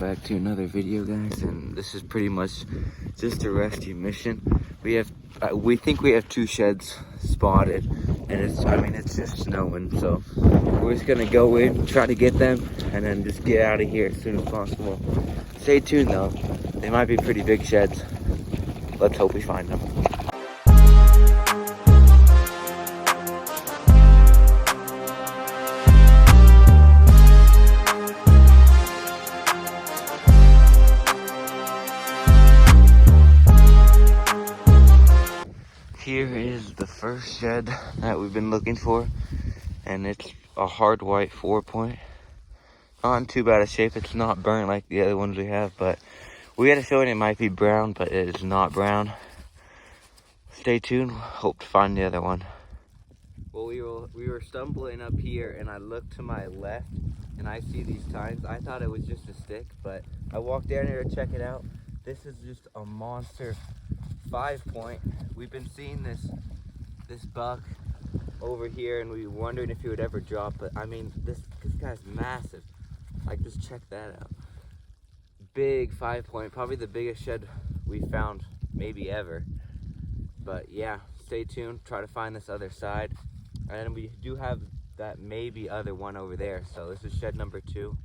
back to another video, guys, and this is pretty much just a rescue mission. We think we have 2 sheds spotted, and it's just snowing, so we're just gonna go in, try to get them, and then just get out of here as soon as possible. Stay tuned though, they might be pretty big sheds. Let's hope we find them. Here is the first shed that we've been looking for, and it's a hard white 4-point. Not in too bad a shape. It's not burnt like the other ones we have, but we had a feeling it might be brown, but it is not brown. Stay tuned. Hope to find the other one. Well, we were stumbling up here, and I looked to my left, and I see these tines. I thought it was just a stick, but I walked down here to check it out. This is just a monster 5-point. We've been seeing this buck over here, and we were wondering if he would ever drop, but I mean, this guy's massive. Like, just check that out. Big 5-point, probably the biggest shed we found maybe ever. But yeah, stay tuned, try to find this other side. And we do have that maybe other one over there. So this is shed number 2.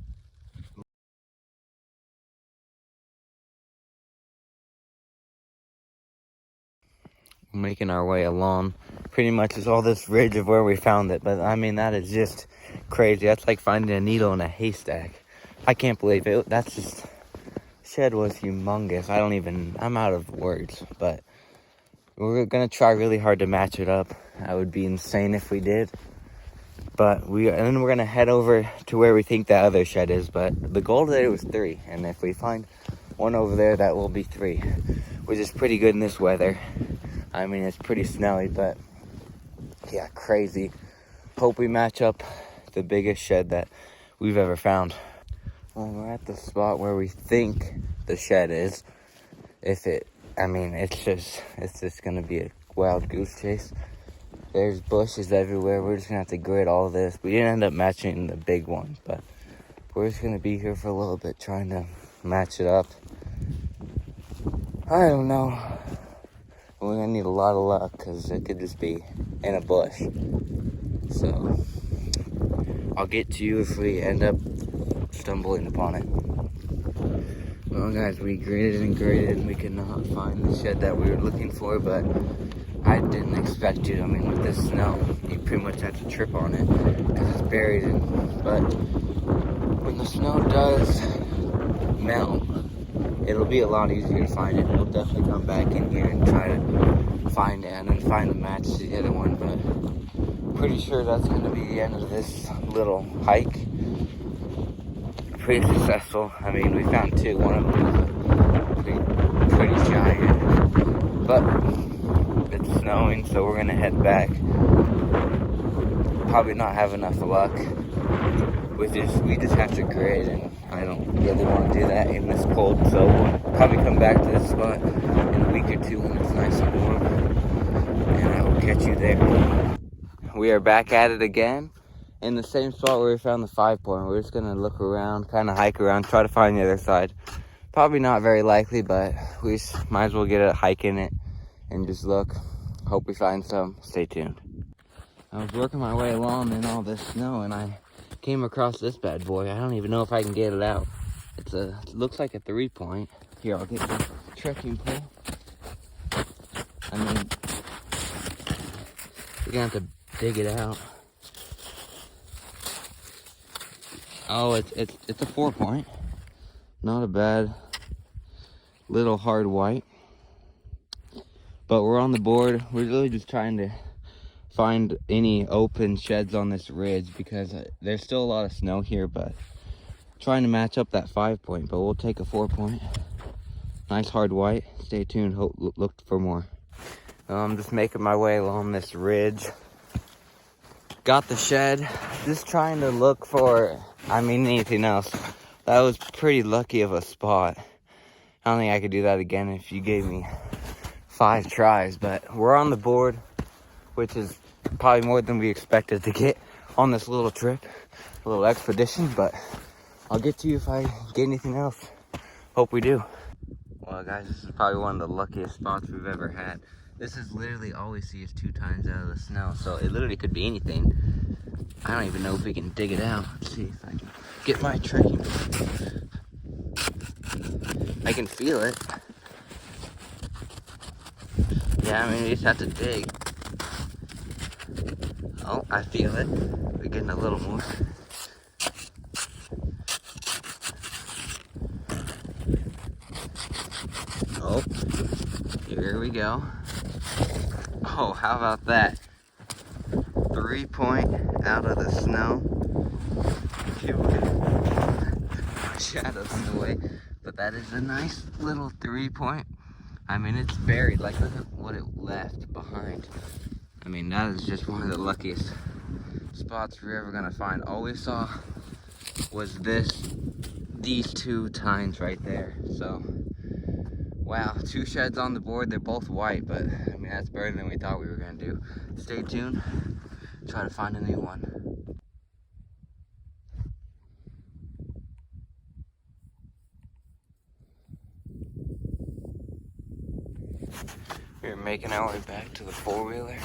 Making our way along. Pretty much is all this ridge of where we found it, but I mean, that is just crazy. That's like finding a needle in a haystack. I can't believe it. That's just, shed was humongous. I'm out of words, but we're gonna try really hard to match it up. That would be insane if we did. But and then we're gonna head over to where we think that other shed is, but the goal today was 3, and if we find one over there, that will be 3, which is pretty good in this weather. I mean, it's pretty snowy, but yeah, crazy. Hope we match up the biggest shed that we've ever found. Well, we're at the spot where we think the shed is. It's just gonna be a wild goose chase. There's bushes everywhere. We're just gonna have to grit all this. We didn't end up matching the big one, but we're just gonna be here for a little bit trying to match it up. I don't know. We're gonna need a lot of luck because it could just be in a bush. So I'll get to you if we end up stumbling upon it. Well, guys, we graded and graded, and we could not find the shed that we were looking for, but I didn't expect to. I mean, with this snow, you pretty much have to trip on it because it's buried in. But when the snow does melt, it'll be a lot easier to find it. We'll definitely come back in here and try to find it and then find the match to the other one, but pretty sure that's going to be the end of this little hike. Pretty successful. I mean, we found 2. One of them was pretty giant, but it's snowing, so we're going to head back. Probably not have enough luck. We just have to grit, and I don't really want to do that in this cold, so we'll probably come back to this spot in a week or 2 when it's nice and warm, and I will catch you there. We are back at it again in the same spot where we found the 5-point. We're just gonna look around, kind of hike around, try to find the other side. Probably not very likely, but we might as well get a hike in it and just look. Hope we find some. Stay tuned. I was working my way along in all this snow, and I came across this bad boy. I don't even know if I can get it out. It looks like a 3-point. Here, I'll get the trekking pole. I mean, we're gonna have to dig it out. Oh, it's a 4-point. Not a bad little hard white. But we're on the board. We're really just trying to find any open sheds on this ridge because there's still a lot of snow here, but trying to match up that 5-point, but we'll take a 4-point. Nice hard white. Stay tuned. Look for more. I'm just making my way along this ridge. Got the shed. Just trying to look for, anything else. That was pretty lucky of a spot. I don't think I could do that again if you gave me 5 tries, but we're on the board, which is probably more than we expected to get on this little trip, a little expedition, but I'll get to you if I get anything else. Hope we do. Well, guys, this is probably one of the luckiest spots we've ever had. This is literally all we see is 2 tines out of the snow, so it literally could be anything. I don't even know if we can dig it out. Let's see if I can get my trekking. I can feel it. Yeah, I mean, you just have to dig. Oh, I feel it. We're getting a little more. Oh, here we go. Oh, how about that? 3-point out of the snow. Shadows in the way, but that is a nice little 3-point. I mean, it's buried. Like, look at what it left behind. I mean, that is just one of the luckiest spots we're ever gonna find. All we saw was these 2 tines right there. So, wow, 2 sheds on the board. They're both white, but I mean, that's better than we thought we were gonna do. Stay tuned. Try to find a new one. We're making our way back to the 4-wheeler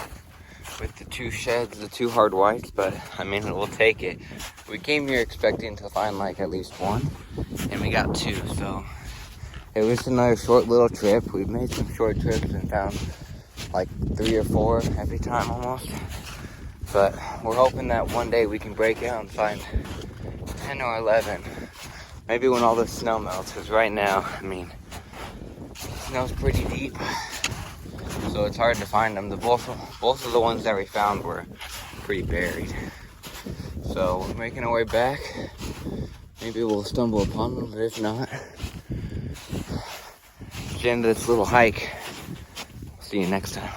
with the 2 sheds, the 2 hard whites, but I mean, we'll take it. We came here expecting to find like at least 1, and we got 2, so it was another short little trip. We've made some short trips and found like 3 or 4 every time almost, but we're hoping that one day we can break out and find 10 or 11, maybe when all the snow melts, because right now, I mean, snow's pretty deep, so it's hard to find them. Both of the ones that we found were pretty buried. So we're making our way back. Maybe we'll stumble upon them, but if not, it's the end of this little hike. See you next time.